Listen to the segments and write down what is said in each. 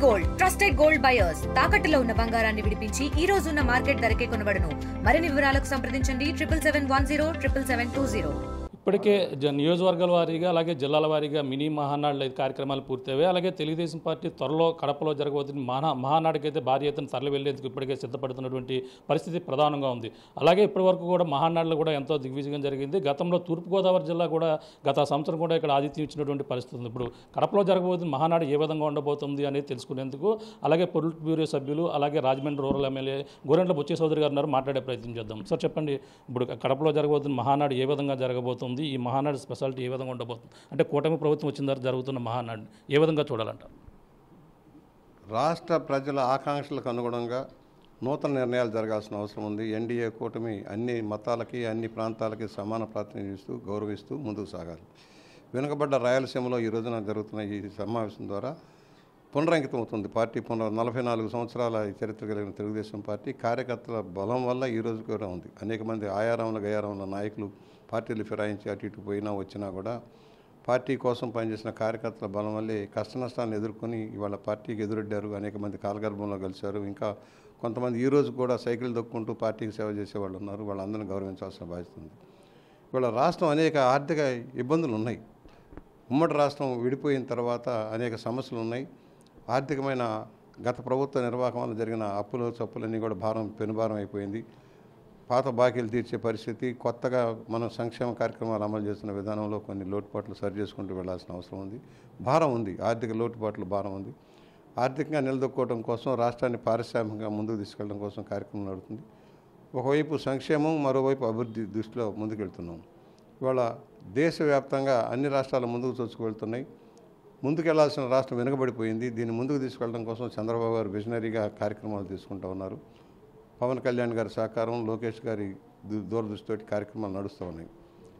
Gold trusted gold buyers తాకట్టులో ఉన్న బంగారాన్ని విడిపించి ఈ రోజు ఉన్న మార్కెట్ ధరకే కొనబడును. మరిన్ని వివరాలకు సంప్రదించండి 77107720. ఇప్పటికే నియోజకవర్గాల వారీగా అలాగే జిల్లాల వారీగా మినీ మహానాడులు కార్యక్రమాలు పూర్తయ్యాయి. అలాగే తెలుగుదేశం పార్టీ త్వరలో కడపలో జరగబోతున్న మహానాడుకి అయితే భారీ ఎత్తున తరలి వెళ్లేందుకు ఇప్పటికే సిద్ధపడుతున్నటువంటి పరిస్థితి ప్రధానంగా ఉంది. అలాగే ఇప్పటివరకు కూడా మహానాడులు కూడా ఎంతో దిగ్విజయం జరిగింది. గతంలో తూర్పుగోదావరి జిల్లా కూడా గత సంవత్సరం కూడా ఇక్కడ ఆతిథ్యం ఇచ్చినటువంటి పరిస్థితి ఉంది. ఇప్పుడు కడపలో జరగబోతున్న మహానాడు ఏ విధంగా ఉండబోతుంది అనేది తెలుసుకునేందుకు అలాగే పొలిట్ బ్యూరో సభ్యులు అలాగే రాజమండ్రి రూరల్ ఎమ్మెల్యే గోరెంట్ల బుచ్చయ్య చౌదరి గారు ఉన్నారు. మాట్లాడే ప్రయత్నం చేద్దాం. సార్ చెప్పండి, ఇప్పుడు కడపలో జరగబోతున్న మహానాడు ఏ విధంగా జరగబోతుంది, ఈ మహానాడు స్పెషాలిటీ ఏ విధంగా ఉండబోతుంది, అంటే కూటమి ప్రభుత్వం వచ్చిన తర్వాత జరుగుతున్న మహానాడు ఏ విధంగా చూడాలంటారు? రాష్ట్ర ప్రజల ఆకాంక్షలకు అనుగుణంగా నూతన నిర్ణయాలు జరగాల్సిన అవసరం ఉంది. ఎన్డీఏ కూటమి అన్ని మతాలకి అన్ని ప్రాంతాలకి సమాన ప్రాతినిధ్యం ఇస్తూ గౌరవిస్తూ ముందుకు సాగాలి. వెనుకబడ్డ రాయలసీమలో ఈ రోజున జరుగుతున్న ఈ సమావేశం ద్వారా పునరంకితం అవుతుంది. పార్టీ 44 సంవత్సరాల చరిత్ర కలిగిన తెలుగుదేశం పార్టీ కార్యకర్తల బలం వల్ల ఈ రోజు కూడా ఉంది. అనేక మంది ఆయారంలో గయారంలో నాయకులు పార్టీలు ఫిరాయించి అటు ఇటు పోయినా వచ్చినా కూడా పార్టీ కోసం పనిచేసిన కార్యకర్తల బలం వల్లే కష్ట నష్టాలను ఎదుర్కొని ఇవాళ పార్టీకి ఎదురొడ్డారు. అనేక మంది కాలగర్భంలో కలిశారు. ఇంకా కొంతమంది ఈ రోజు కూడా సైకిల్ దొక్కుంటూ పార్టీకి సేవ చేసేవాళ్ళు ఉన్నారు. వాళ్ళందరినీ గౌరవించాల్సిన బాధ్యత ఉంది. ఇవాళ రాష్ట్రం అనేక ఆర్థిక ఇబ్బందులు ఉన్నాయి. ఉమ్మడి రాష్ట్రం విడిపోయిన తర్వాత అనేక సమస్యలు ఉన్నాయి. ఆర్థికమైన గత ప్రభుత్వ నిర్వాహకం వల్ల జరిగిన అప్పులు చప్పులన్నీ కూడా పెనుభారం అయిపోయింది. పాత బాకీలు తీర్చే పరిస్థితి, కొత్తగా మనం సంక్షేమ కార్యక్రమాలు అమలు చేస్తున్న విధానంలో కొన్ని లోటుపాట్లు సరి చేసుకుంటూ వెళ్లాల్సిన అవసరం ఉంది. భారం ఉంది, ఆర్థిక లోటుపాట్లు భారం ఉంది. ఆర్థికంగా నిలదొక్కోవడం కోసం రాష్ట్రాన్ని పారిశ్రామికంగా ముందుకు తీసుకెళ్ళడం కోసం కార్యక్రమం నడుస్తుంది. ఒకవైపు సంక్షేమం, మరోవైపు అభివృద్ధి దృష్టిలో ముందుకెళ్తున్నాం. ఇవాళ దేశవ్యాప్తంగా అన్ని రాష్ట్రాలు ముందుకు చొచ్చుకువెళ్తున్నాయి. ముందుకెళ్లాల్సిన రాష్ట్రం వెనుకబడిపోయింది. దీన్ని ముందుకు తీసుకెళ్లడం కోసం చంద్రబాబు గారు విజనరీగా కార్యక్రమాలు తీసుకుంటూ ఉన్నారు. పవన్ కళ్యాణ్ గారి సహకారం, లోకేష్ గారి దూరదృష్టితోటి కార్యక్రమాలు నడుస్తూ ఉన్నాయి.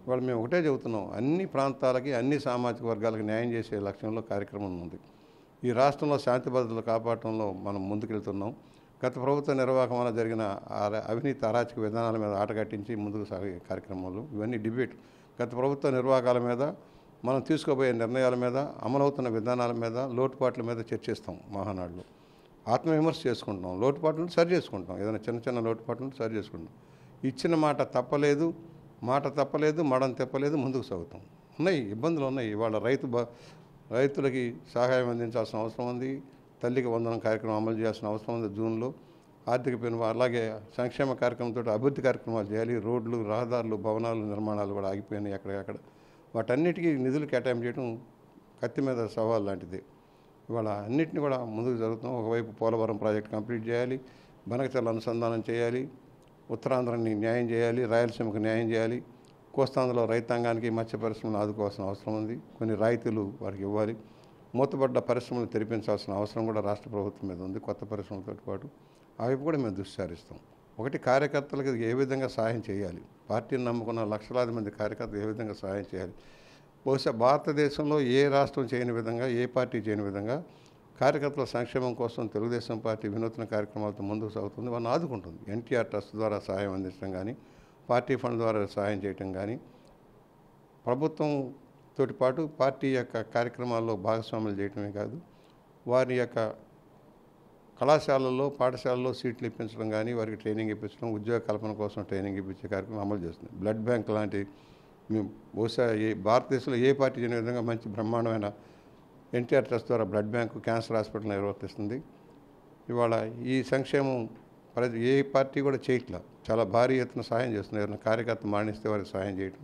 ఇవాళ మేము ఒకటే చెబుతున్నాం, అన్ని ప్రాంతాలకి అన్ని సామాజిక వర్గాలకు న్యాయం చేసే లక్ష్యంలో కార్యక్రమం ఉంది. ఈ రాష్ట్రంలో శాంతి భద్రతలు కాపాడటంలో మనం ముందుకెళ్తున్నాం. గత ప్రభుత్వ నిర్వాహకం వల్ల జరిగిన అవినీతి అరాచక విధానాల మీద ఆటగట్టించి ముందుకు సాగే కార్యక్రమాలు, ఇవన్నీ డిబేట్. గత ప్రభుత్వ నిర్వాహకాల మీద, మనం తీసుకోబోయే నిర్ణయాల మీద, అమలవుతున్న విధానాల మీద, లోటుపాట్ల మీద చర్చిస్తాం. మహానాడులో ఆత్మవిమర్శ చేసుకుంటాం, లోటుపాట్లను సరి చేసుకుంటాం. ఏదైనా చిన్న చిన్న లోటుపాట్లను సరి చేసుకుంటాం. ఇచ్చిన మాట తప్పలేదు, మడం తెప్పలేదు, ముందుకు సాగుతాం. ఉన్నాయి, ఇబ్బందులు ఉన్నాయి. ఇవాళ రైతులకి సహాయం అందించాల్సిన అవసరం ఉంది. తల్లికి వందనం కార్యక్రమం అమలు చేయాల్సిన అవసరం ఉంది జూన్లో. ఆర్థిక అలాగే సంక్షేమ కార్యక్రమంతో అభివృద్ధి కార్యక్రమాలు చేయాలి. రోడ్లు, రహదారులు, భవనాలు నిర్మాణాలు కూడా ఆగిపోయినాయి ఎక్కడికక్కడ. వాటన్నిటికీ నిధులు కేటాయింపు చేయడం కత్తి మీద సవాల్ లాంటిది. ఇవాళ అన్నింటినీ కూడా ముందుకు జరుగుతున్నాం. ఒకవైపు పోలవరం ప్రాజెక్ట్ కంప్లీట్ చేయాలి, బనకచర్ల అనుసంధానం చేయాలి, ఉత్తరాంధ్రాన్ని న్యాయం చేయాలి, రాయలసీమకు న్యాయం చేయాలి, కోస్తాంధ్రలో రైతాంగానికి మత్స్య పరిశ్రమను ఆదుకోవాల్సిన అవసరం ఉంది. కొన్ని రాయితీలు వారికి ఇవ్వాలి. మూతపడ్డ పరిశ్రమలు తెరిపించాల్సిన అవసరం కూడా రాష్ట్ర ప్రభుత్వం మీద ఉంది. కొత్త పరిశ్రమలతో పాటు అవి కూడా మేము దృష్టి సారిస్తాం. ఒకటి, కార్యకర్తలకు ఏ విధంగా సహాయం చేయాలి, పార్టీని నమ్ముకున్న లక్షలాది మంది కార్యకర్తలు ఏ విధంగా సహాయం చేయాలి. బహుశా భారతదేశంలో ఏ రాష్ట్రం చేయని విధంగా, ఏ పార్టీ చేయని విధంగా కార్యకర్తల సంక్షేమం కోసం తెలుగుదేశం పార్టీ వినూత్న కార్యక్రమాలతో ముందుకు సాగుతుంది. వాళ్ళని ఆదుకుంటుంది. ఎన్టీఆర్ ట్రస్ట్ ద్వారా సహాయం అందించడం కానీ, పార్టీ ఫండ్ ద్వారా సహాయం చేయటం కానీ, ప్రభుత్వంతో పాటు పార్టీ యొక్క కార్యక్రమాల్లో భాగస్వాములు చేయటమే కాదు, వారి యొక్క కళాశాలల్లో, పాఠశాలల్లో సీట్లు ఇప్పించడం కానీ, వారికి ట్రైనింగ్ ఇప్పించడం, ఉద్యోగ కల్పన కోసం ట్రైనింగ్ ఇప్పించే కార్యక్రమం అమలు చేస్తుంది. బ్లడ్ బ్యాంక్ లాంటి మేము బహుశా భారతదేశంలో ఏ పార్టీ చేయని విధంగా మంచి బ్రహ్మాండమైన ఎన్టీఆర్ ట్రస్ట్ ద్వారా బ్లడ్ బ్యాంకు, క్యాన్సర్ హాస్పిటల్ నిర్వర్తిస్తుంది. ఇవాళ ఈ సంక్షేమం ఏ పార్టీ కూడా చేయట్లా. చాలా భారీ ఎత్తున సహాయం చేస్తుంది. ఎవరైనా కార్యకర్త మరణిస్తే వారికి సహాయం చేయడం,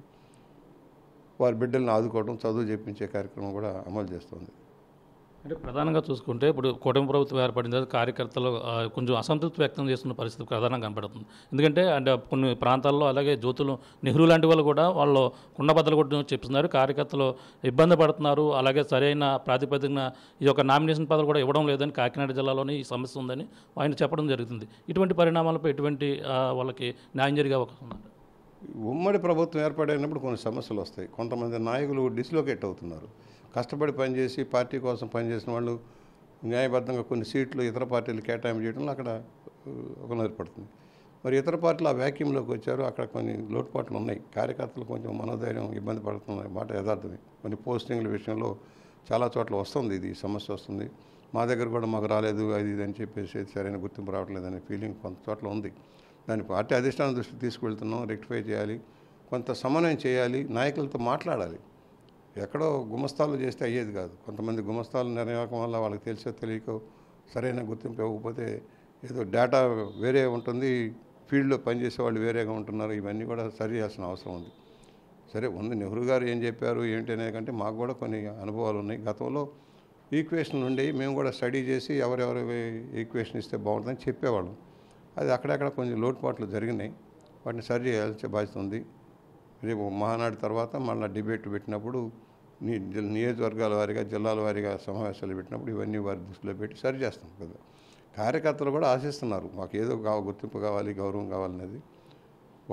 వారి బిడ్డలను ఆదుకోవడం, చదువు చెప్పించే కార్యక్రమం కూడా అమలు చేస్తుంది. అంటే ప్రధానంగా చూసుకుంటే ఇప్పుడు కూటమి ప్రభుత్వం ఏర్పడిన తర్వాత కార్యకర్తలు కొంచెం అసంతృప్తి వ్యక్తం చేస్తున్న పరిస్థితి ప్రధానంగా కనపడుతుంది. ఎందుకంటే అంటే కొన్ని ప్రాంతాల్లో అలాగే జ్యోతులు నెహ్రూ లాంటి వాళ్ళు కూడా వాళ్ళు కుండబద్దలు కూడా చెప్తున్నారు, కార్యకర్తలు ఇబ్బంది పడుతున్నారు, అలాగే సరైన ప్రాతిపదికన ఈ యొక్క నామినేషన్ పదవులు కూడా ఇవ్వడం లేదని కాకినాడ జిల్లాలోని ఈ సమస్య ఉందని ఆయన చెప్పడం జరుగుతుంది. ఇటువంటి పరిణామాలపై ఎటువంటి వాళ్ళకి న్యాయం జరిగే అవకాశం ఉందండి? ఉమ్మడి ప్రభుత్వం ఏర్పడినప్పుడు కొన్ని సమస్యలు వస్తాయి. కొంతమంది నాయకులు డిస్లోకేట్ అవుతున్నారు. కష్టపడి పనిచేసి పార్టీ కోసం పనిచేసిన వాళ్ళు న్యాయబద్ధంగా కొన్ని సీట్లు ఇతర పార్టీలు కేటాయింపు చేయడంలో అక్కడ ఒక ఏర్పడుతుంది. మరి ఇతర పార్టీలు ఆ వ్యాక్యూమ్లోకి వచ్చారు. అక్కడ కొన్ని లోటుపాట్లు ఉన్నాయి. కార్యకర్తలు కొంచెం మనోధైర్యం ఇబ్బంది పడుతున్న మాట యథార్థమే. కొన్ని పోస్టింగ్ల విషయంలో చాలా చోట్ల వస్తుంది, ఇది సమస్య వస్తుంది. మా దగ్గర కూడా మాకు రాలేదు అది ఇది అని చెప్పేసి సరైన గుర్తింపు రావట్లేదు అనే ఫీలింగ్ కొంత చోట్ల ఉంది. దాన్ని పార్టీ అధిష్టానం దృష్టికి తీసుకువెళ్తున్నాం, రెక్టిఫై చేయాలి, కొంత సమన్వయం చేయాలి, నాయకులతో మాట్లాడాలి. ఎక్కడో గుమస్తాలు చేస్తే అయ్యేది కాదు. కొంతమంది గుమస్తాలు నిర్ణయం వల్ల వాళ్ళకి తెలిసో తెలియకో సరైన గుర్తింపు ఇవ్వకపోతే ఏదో డేటా వేరే ఉంటుంది, ఫీల్డ్లో పనిచేసే వాళ్ళు వేరేగా ఉంటున్నారు. ఇవన్నీ కూడా సరి చేయాల్సిన అవసరం ఉంది. సరే ఉంది, నెహ్రూ గారు ఏం చెప్పారు ఏంటి అనే కంటే మాకు కూడా కొన్ని అనుభవాలు ఉన్నాయి. గతంలో ఈక్వేషన్ ఉండి మేము కూడా స్టడీ చేసి ఎవరెవరు ఈక్వేషన్ ఇస్తే బాగుంటుందని చెప్పేవాళ్ళం. అది అక్కడక్కడ కొంచెం లోటుపాట్లు జరిగినాయి, వాటిని సరి చేయాల్సిన బాధ్యత ఉంది. రేపు మహానాడు తర్వాత మళ్ళీ డిబేట్ పెట్టినప్పుడు నియోజకవర్గాల వారీగా జిల్లాల వారీగా సమావేశాలు పెట్టినప్పుడు ఇవన్నీ వారి దృష్టిలో పెట్టి సరి చేస్తాం కదా. కార్యకర్తలు కూడా ఆశిస్తున్నారు, మాకు ఏదో గుర్తింపు కావాలి, గౌరవం కావాలనేది.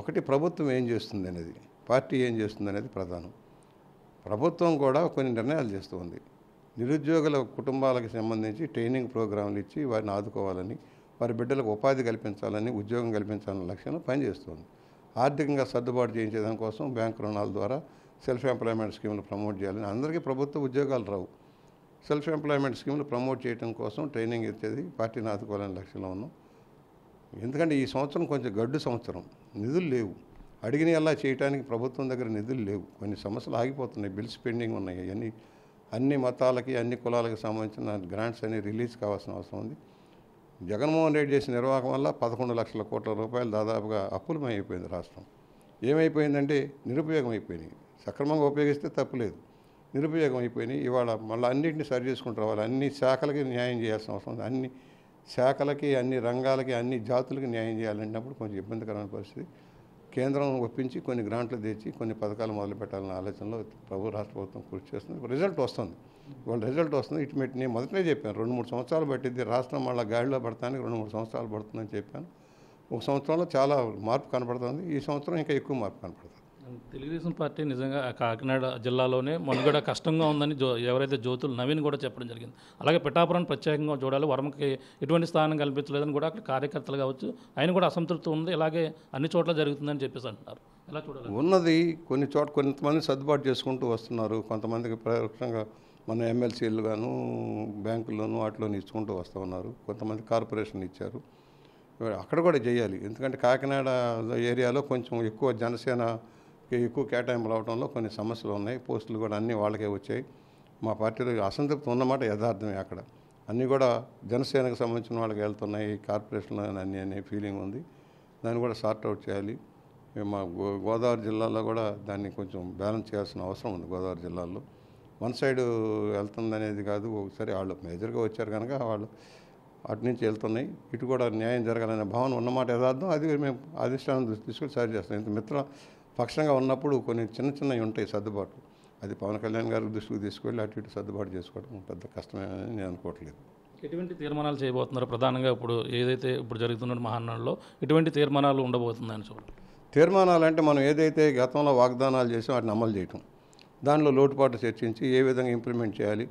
ఒకటి ప్రభుత్వం ఏం చేస్తుంది అనేది, పార్టీ ఏం చేస్తుంది అనేది ప్రధానం. ప్రభుత్వం కూడా కొన్ని నిర్ణయాలు చేస్తుంది. నిరుద్యోగుల కుటుంబాలకు సంబంధించి ట్రైనింగ్ ప్రోగ్రాంలు ఇచ్చి వారిని ఆదుకోవాలని, వారి బిడ్డలకు ఉపాధి కల్పించాలని, ఉద్యోగం కల్పించాలనే లక్ష్యంలో పనిచేస్తుంది. ఆర్థికంగా సర్దుబాటు చేయించే దానికోసం బ్యాంకు రుణాల ద్వారా సెల్ఫ్ ఎంప్లాయ్మెంట్ స్కీమ్లు ప్రమోట్ చేయాలని. అందరికీ ప్రభుత్వ ఉద్యోగాలు రావు. సెల్ఫ్ ఎంప్లాయ్మెంట్ స్కీమ్లు ప్రమోట్ చేయడం కోసం ట్రైనింగ్ ఇచ్చేది పార్టీని ఆదుకోవాలనే లక్ష్యంలో ఉన్నాం. ఎందుకంటే ఈ సంవత్సరం కొంచెం గడ్డు సంవత్సరం, నిధులు లేవు. అడిగిన ఎలా చేయడానికి ప్రభుత్వం దగ్గర నిధులు లేవు. కొన్ని సమస్యలు ఆగిపోతున్నాయి, బిల్స్ పెండింగ్ ఉన్నాయి. అన్ని మతాలకి అన్ని కులాలకు సంబంధించిన గ్రాంట్స్ అన్ని రిలీజ్ కావాల్సిన అవసరం ఉంది. జగన్మోహన్ రెడ్డి చేసిన నిర్వాహకం వల్ల 11 లక్షల కోట్ల రూపాయలు దాదాపుగా అప్పులమై అయిపోయింది రాష్ట్రం. ఏమైపోయిందంటే నిరుపయోగం అయిపోయినాయి. సక్రమంగా ఉపయోగిస్తే తప్పులేదు, నిరుపయోగం అయిపోయినాయి. ఇవాళ మళ్ళీ అన్నింటినీ సరి చేసుకుంటూ రావాలి. అన్ని శాఖలకి న్యాయం చేయాల్సిన అవసరం ఉంది. అన్ని శాఖలకి, అన్ని రంగాలకి, అన్ని జాతులకి న్యాయం చేయాలన్నప్పుడు కొంచెం ఇబ్బందికరమైన పరిస్థితి. కేంద్రం ఒప్పించి కొన్ని గ్రాంట్లు తెచ్చి కొన్ని పథకాలు మొదలుపెట్టాలన్న ఆలోచనలో రాష్ట్ర ప్రభుత్వం కృషి చేస్తుంది. రిజల్ట్ వస్తుంది, ఇవాళ రిజల్ట్ వస్తుంది. ఇటుమెట్ నేను మొదటనే చెప్పాను, 2-3 సంవత్సరాలు పట్టింది రాష్ట్రం మళ్ళీ గాడిలో పడటానికి 2-3 సంవత్సరాలు పడుతుందని చెప్పాను. ఒక సంవత్సరంలో చాలా మార్పు కనపడుతుంది. ఈ సంవత్సరం ఇంకా ఎక్కువ మార్పు కనపడుతుంది. తెలుగుదేశం పార్టీ నిజంగా కాకినాడ జిల్లాలోనే మనుగడ కష్టంగా ఉందని ఎవరైతే జ్యోతులు నవీన్ కూడా చెప్పడం జరిగింది. అలాగే పిఠాపురాన్ని ప్రత్యేకంగా చూడాలి, వరమకి ఎటువంటి స్థానం కల్పించలేదని కూడా అక్కడ కార్యకర్తలు కావచ్చు ఆయన కూడా అసంతృప్తి ఉంది. ఇలాగే అన్ని చోట్ల జరుగుతుందని చెప్పేసి అంటున్నారు. ఎలా చూడాలి? ఉన్నది కొన్ని చోట్ల కొంతమంది సర్దుబాటు చేసుకుంటూ వస్తున్నారు. కొంతమందికి పరోక్షంగా మన ఎమ్మెల్సీలు గాను బ్యాంకుల్లోనూ వాటిలోనూ ఇచ్చుకుంటూ వస్తూ ఉన్నారు. కొంతమంది కార్పొరేషన్ ఇచ్చారు, అక్కడ కూడా చేయాలి. ఎందుకంటే కాకినాడ ఏరియాలో కొంచెం ఎక్కువ జనసేన ఎక్కువ కేటాయింపులు అవడంలో కొన్ని సమస్యలు ఉన్నాయి. పోస్టులు కూడా అన్నీ వాళ్ళకే వచ్చాయి. మా పార్టీలో అసంతృప్తి ఉన్నమాట యథార్థమే. అక్కడ అన్నీ కూడా జనసేనకు సంబంధించిన వాళ్ళకి వెళ్తున్నాయి, కార్పొరేషన్లో అన్నీ అనే ఫీలింగ్ ఉంది. దాన్ని కూడా సార్ట్అవుట్ చేయాలి. మా గోదావరి జిల్లాలో కూడా దాన్ని కొంచెం బ్యాలెన్స్ చేయాల్సిన అవసరం ఉంది. గోదావరి జిల్లాలో వన్ సైడ్ వెళ్తుంది అనేది కాదు, ఒకసారి వాళ్ళు మేజర్గా వచ్చారు కనుక వాళ్ళు అటు నుంచి వెళ్తున్నాయి. ఇటు కూడా న్యాయం జరగాలనే భావన ఉన్నమాట యథార్థం. అది మేము అధిష్టానం తీసుకొని సరి చేస్తాం. ఇంత మిత్ర పక్షంగా ఉన్నప్పుడు కొన్ని చిన్నవి ఉంటాయి సర్దుబాటు. అది పవన్ కళ్యాణ్ గారి దృష్టికి తీసుకెళ్ళి అటు ఇటు సర్దుబాటు చేసుకోవడం పెద్ద కష్టమేనని నేను అనుకోవట్లేదు. ఎటువంటి తీర్మానాలు చేయబోతున్నారు? ప్రధానంగా ఇప్పుడు ఏదైతే ఇప్పుడు జరుగుతున్న మహానాడులో ఎటువంటి తీర్మానాలు ఉండబోతుందని చూడండి. తీర్మానాలు అంటే మనం ఏదైతే గతంలో వాగ్దానాలు చేసామో వాటిని అమలు చేయటం, దానిలో లోటుపాటు చర్చించి ఏ విధంగా ఇంప్లిమెంట్ చేయాలి,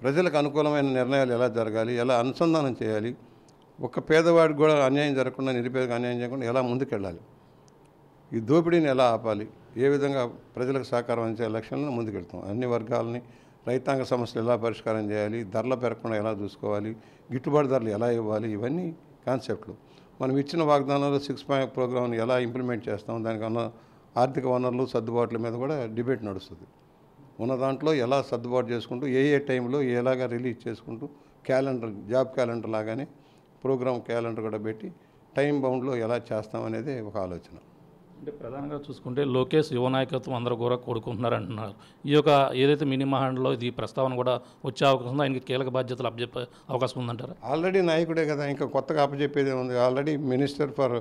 ప్రజలకు అనుకూలమైన నిర్ణయాలు ఎలా జరగాలి, ఎలా అనుసంధానం చేయాలి, ఒక్క పేదవాడికి కూడా అన్యాయం జరగకుండా, నిరుపేదకు అన్యాయం చేయకుండా ఎలా ముందుకెళ్ళాలి, ఈ దోపిడీని ఎలా ఆపాలి, ఏ విధంగా ప్రజలకు సహకారం అందించే లక్ష్యంలో ముందుకెళ్తాం. అన్ని వర్గాలని, రైతాంగ సమస్యలు ఎలా పరిష్కారం చేయాలి, ధరలు పెరగకుండా ఎలా చూసుకోవాలి, గిట్టుబాటు ధరలు ఎలా ఇవ్వాలి, ఇవన్నీ కాన్సెప్ట్లు. మనం ఇచ్చిన వాగ్దానాలు 6 పాయింట్ ప్రోగ్రామ్ని ఎలా ఇంప్లిమెంట్ చేస్తాం, దానికన్నా ఆర్థిక వనరులు సర్దుబాట్ల మీద కూడా డిబేట్ నడుస్తుంది. ఉన్న దాంట్లో ఎలా సర్దుబాటు చేసుకుంటూ ఏ టైంలో ఎలాగా రిలీజ్ చేసుకుంటూ క్యాలెండర్, జాబ్ క్యాలెండర్ లాగానే ప్రోగ్రామ్ క్యాలెండర్ కూడా పెట్టి టైం బౌండ్లో ఎలా చేస్తామనేది ఒక ఆలోచన. అంటే ప్రధానంగా చూసుకుంటే లోకేష్ యువ నాయకత్వం అందరూ కూడా కోరుకుంటున్నారు అంటున్నారు. ఈ యొక్క ఏదైతే మినీ మహాండ్లో ఇది ప్రస్తావన కూడా వచ్చే అవకాశం ఉందో, ఆయనకి కీలక బాధ్యతలు అప్పచెప్పే అవకాశం ఉందంటారా? ఆల్రెడీ నాయకుడే కదా, ఇంకా కొత్తగా అప్పచెప్పేదే ఉంది. ఆల్రెడీ మినిస్టర్ ఫర్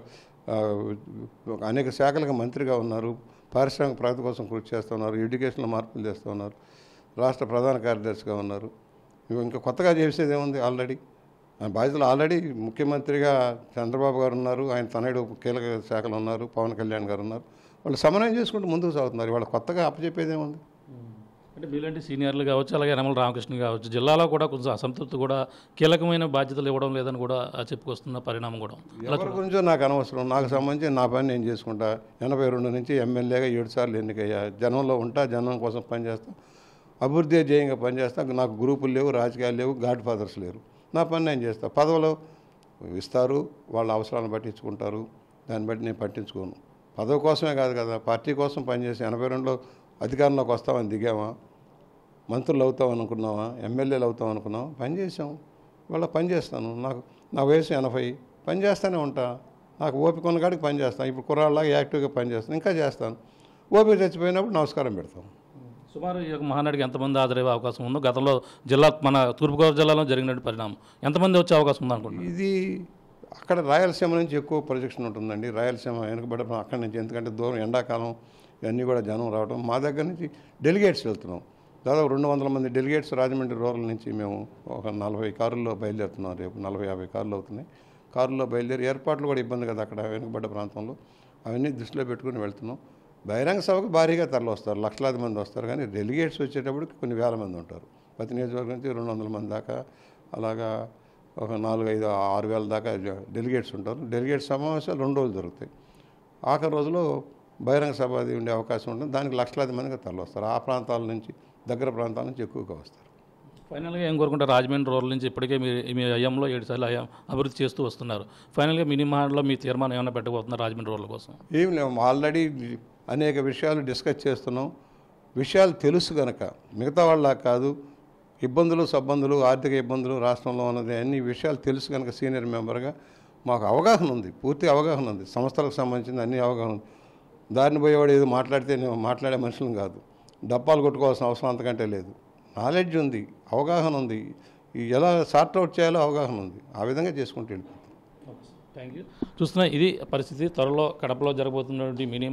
అనేక శాఖలకు మంత్రిగా ఉన్నారు, పారిశ్రామిక ప్రగతి కోసం కృషి చేస్తున్నారు, ఎడ్యుకేషన్లో మార్పులు చేస్తూ ఉన్నారు, రాష్ట్ర ప్రధాన కార్యదర్శిగా ఉన్నారు. ఇంకా కొత్తగా చేసేది ఏముంది? ఆల్రెడీ బాధ్యతలు ఆల్రెడీ ముఖ్యమంత్రిగా చంద్రబాబు గారు ఉన్నారు, ఆయన తనయుడు కీలక శాఖలు ఉన్నారు, పవన్ కళ్యాణ్ గారు ఉన్నారు. వాళ్ళు సమన్వయం చేసుకుంటూ ముందుకు సాగుతున్నారు. వాళ్ళు కొత్తగా అప్పచెప్పేది ఏముంది? అంటే మీలాంటి సీనియర్లు కావచ్చు, అలాగే యనమల రామకృష్ణ కావచ్చు, జిల్లాలో కూడా కొంచెం అసంతృప్తి కూడా కీలకమైన బాధ్యతలు ఇవ్వడం లేదని కూడా చెప్పుకొస్తున్న పరిణామం కూడా. ఎవరి గురించో నాకు అనవసరం, నాకు సంబంధించి నా పని నేను చేసుకుంటా. 82 నుంచి ఎమ్మెల్యేగా 7 సార్లు ఎన్నికయ్యా. జనంలో ఉంటా, జనం కోసం పనిచేస్తా. అభివృద్ధి ధ్యేయంగా పనిచేస్తా. నాకు గ్రూపులు లేవు, రాజకీయాలు లేవు, గాడ్ ఫాదర్స్ లేరు. నా పని నేను చేస్తా. పదవులు ఇస్తారు, వాళ్ళ అవసరాలను పట్టించుకుంటారు, దాన్ని బట్టి నేను పట్టించుకోను. పదవి కోసమే కాదు కదా, పార్టీ కోసం పనిచేసి 82లో అధికారంలోకి వస్తామని దిగామా, మంత్రులు అవుతాం అనుకున్నావా, ఎమ్మెల్యేలు అవుతాం అనుకున్నావా, పని చేసాం. వాళ్ళ పని చేస్తాను. నా వయసు 80, పని చేస్తూనే ఉంటా. నాకు ఓపిక ఉన్న కాడికి పని చేస్తాను. ఇప్పుడు కుర్రాళ్ళలాగా యాక్టివ్గా పని చేస్తాను, ఇంకా చేస్తాను. ఓపిక చచ్చిపోయినప్పుడు నమస్కారం పెడతాం. సుమారు ఈ యొక్క మహానాడికి ఎంతమంది హాజరయ్యే అవకాశం ఉందో, గతంలో మన తూర్పుగోదావరి జిల్లాలో జరిగినటువంటి పరిణామం ఎంతమంది వచ్చే అవకాశం ఉంది అనుకుంటున్నాను? ఇది అక్కడ రాయలసీమ నుంచి ఎక్కువ ప్రొజెక్షన్ ఉంటుందండి. రాయలసీమ వెనుకబడి అక్కడి నుంచి, ఎందుకంటే దూరం ఎండాకాలం ఇవన్నీ కూడా జనం రావడం. మా దగ్గర నుంచి డెలిగేట్స్ వెళ్తున్నాం. దాదాపు 200 మంది డెలిగేట్స్ రాజమండ్రి రూరల్ నుంచి మేము ఒక 40 కారుల్లో బయలుదేరుతున్నాం. రేపు 40-50 కార్లు అవుతున్నాయి. కారుల్లో బయలుదేరి ఏర్పాట్లు కూడా ఇబ్బంది కదా అక్కడ వెనుకబడ్డ ప్రాంతంలో, అవన్నీ దృష్టిలో పెట్టుకుని వెళ్తున్నాం. బహిరంగ సభకు భారీగా తరలి వస్తారు, లక్షలాది మంది వస్తారు. కానీ డెలిగేట్స్ వచ్చేటప్పటికి కొన్ని వేల మంది ఉంటారు. ప్రతి నియోజకవర్గం నుంచి 200 మంది దాకా, అలాగా ఒక 4-5-6 వేల దాకా డెలిగేట్స్ ఉంటారు. డెలిగేట్ సమావేశాలు 2 రోజులు జరుగుతాయి. ఆఖరి రోజులో బహిరంగ సభ అది ఉండే అవకాశం ఉంటుంది. దానికి లక్షలాది మందిగా తరలి వస్తారు. ఆ ప్రాంతాల నుంచి, దగ్గర ప్రాంతాల నుంచి ఎక్కువగా వస్తారు. ఫైనల్గా ఏం కోరుకుంటారు? రాజమండ్రి రూరల్ నుంచి ఇప్పటికే మీ అయ్యంలో 7 సార్లు అభివృద్ధి చేస్తూ వస్తున్నారు. ఫైనల్గా మినిమాలో మీ తీర్మానం ఏమైనా పెట్టబోతున్నారు రాజమండ్రి రూరల్ కోసం? ఏం లేవు, ఆల్రెడీ అనేక విషయాలు డిస్కస్ చేస్తున్నాం. విషయాలు తెలుసు కనుక మిగతా వాళ్ళ కాదు, ఇబ్బందులు సబ్బందులు, ఆర్థిక ఇబ్బందులు రాష్ట్రంలో ఉన్నది అన్ని విషయాలు తెలుసు కనుక సీనియర్ మెంబర్గా మాకు అవగాహన ఉంది, పూర్తి అవగాహన ఉంది. సంస్థలకు సంబంధించిన అన్ని అవగాహన ఉంది. దారిని పోయేవాడు ఏదో మాట్లాడితే నేను మాట్లాడే మనుషులను కాదు, డబ్బాలు కొట్టుకోవాల్సిన అవసరం అంతకంటే లేదు. నాలెడ్జ్ ఉంది, అవగాహన ఉంది, ఎలా సార్ట్అవుట్ చేయాలో అవగాహన ఉంది. ఆ విధంగా చేసుకుంటూ వెళ్ళిపోతాం. Thank you. చూస్తున్నా ఇది పరిస్థితి. త్వరలో కడపలో జరగబోతున్నటువంటి మినీ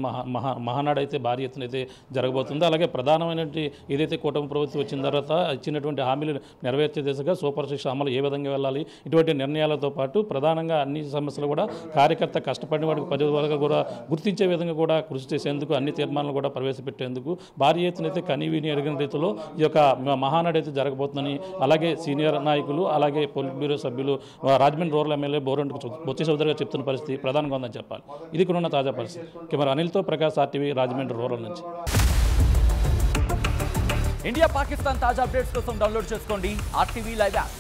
మహానాడు అయితే భారీ ఎత్తున అయితే జరగబోతుంది. అలాగే ప్రధానమైనటువంటి ఏదైతే కూటమి ప్రభుత్వం వచ్చిన తర్వాత ఇచ్చినటువంటి హామీలు నెరవేర్చే దిశగా సూపర్ 6 అమలు ఏ విధంగా వెళ్ళాలి, ఇటువంటి నిర్ణయాలతో పాటు ప్రధానంగా అన్ని సమస్యలు కూడా కార్యకర్త కష్టపడిన వాడికి 10 వరకు కూడా గుర్తించే విధంగా కూడా కృషి చేసేందుకు అన్ని తీర్మానాలు కూడా ప్రవేశపెట్టేందుకు భారీ ఎత్తున అయితే కనీవిని ఎరిగిన రీతిలో ఈ యొక్క మహానాడు అయితే జరగబోతుందని అలాగే సీనియర్ నాయకులు, అలాగే పొలిట్ బ్యూరో సభ్యులు, రాజమండ్రి రూరల్ ఎమ్మెల్యే బోరంటి బొత్స చౌదరిగా చెప్తున్న పరిస్థితి ప్రధానంగా ఉందని చెప్పాలి. ఇది ఇక్కడ ఉన్న తాజా పరిస్థితి. కెమెరా అనిల్తో ప్రకాష్, RTV, రాజమండ్రి రూరల్ నుంచి. ఇండియా పాకిస్తాన్ తాజా అప్డేట్స్ కోసం డౌన్లోడ్ చేసుకోండి RTV లైవ్ యాప్.